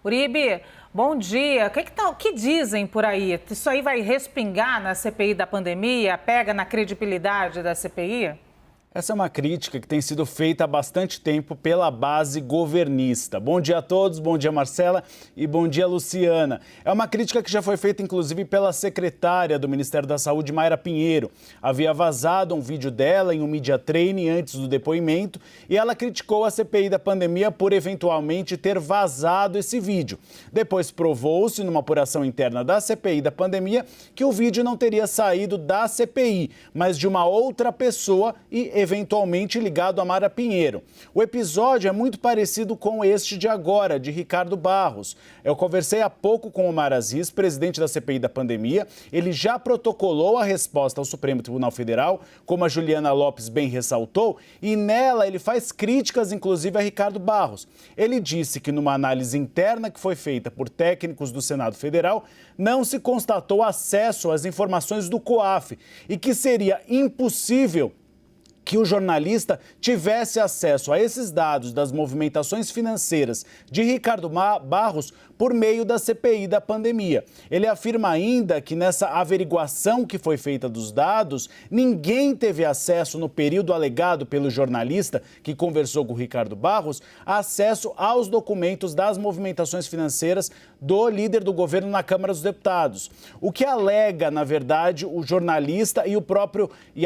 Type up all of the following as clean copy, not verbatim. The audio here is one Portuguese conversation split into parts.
Uribe, bom dia. O que dizem por aí? Isso aí vai respingar na CPI da pandemia? Pega na credibilidade da CPI? Essa é uma crítica que tem sido feita há bastante tempo pela base governista. Bom dia a todos, bom dia Marcela e bom dia Luciana. É uma crítica que já foi feita inclusive pela secretária do Ministério da Saúde, Mayra Pinheiro. Havia vazado um vídeo dela em um media training antes do depoimento e ela criticou a CPI da pandemia por eventualmente ter vazado esse vídeo. Depois provou-se numa apuração interna da CPI da pandemia que o vídeo não teria saído da CPI, mas de uma outra pessoa e eventualmente ligado a Mayra Pinheiro. O episódio é muito parecido com este de agora, de Ricardo Barros. Eu conversei há pouco com o Omar Aziz, presidente da CPI da pandemia. Ele já protocolou a resposta ao Supremo Tribunal Federal, como a Juliana Lopes bem ressaltou, e nela ele faz críticas, inclusive, a Ricardo Barros. Ele disse que numa análise interna que foi feita por técnicos do Senado Federal, não se constatou acesso às informações do COAF e que seria impossível que o jornalista tivesse acesso a esses dados das movimentações financeiras de Ricardo Barros por meio da CPI da pandemia. Ele afirma ainda que nessa averiguação que foi feita dos dados, ninguém teve acesso no período alegado pelo jornalista que conversou com o Ricardo Barros, acesso aos documentos das movimentações financeiras do líder do governo na Câmara dos Deputados. O que alega, na verdade, o jornalista e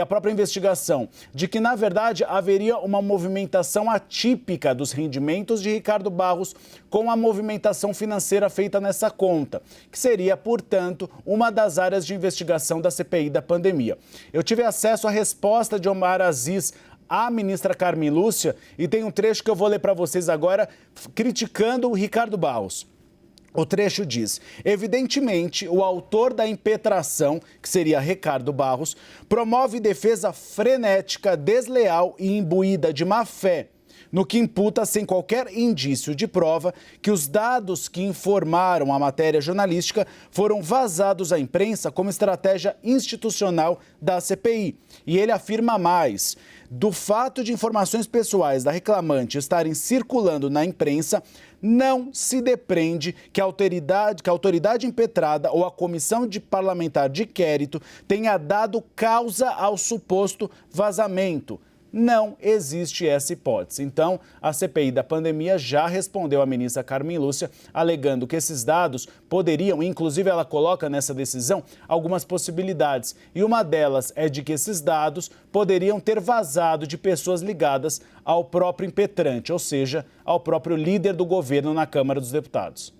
a própria investigação, de que, na verdade, haveria uma movimentação atípica dos rendimentos de Ricardo Barros com a movimentação financeira feita nessa conta, que seria, portanto, uma das áreas de investigação da CPI da pandemia. Eu tive acesso à resposta de Omar Aziz à ministra Carmen Lúcia e tem um trecho que eu vou ler para vocês agora, criticando o Ricardo Barros. O trecho diz: evidentemente, o autor da impetração, que seria Ricardo Barros, promove defesa frenética, desleal e imbuída de má-fé, no que imputa, sem qualquer indício de prova, que os dados que informaram a matéria jornalística foram vazados à imprensa como estratégia institucional da CPI. E ele afirma mais: do fato de informações pessoais da reclamante estarem circulando na imprensa, não se depreende que a autoridade impetrada ou a comissão parlamentar de inquérito tenha dado causa ao suposto vazamento. Não existe essa hipótese. Então, a CPI da pandemia já respondeu à ministra Carmen Lúcia, alegando que esses dados poderiam, inclusive ela coloca nessa decisão, algumas possibilidades. E uma delas é de que esses dados poderiam ter vazado de pessoas ligadas ao próprio impetrante, ou seja, ao próprio líder do governo na Câmara dos Deputados.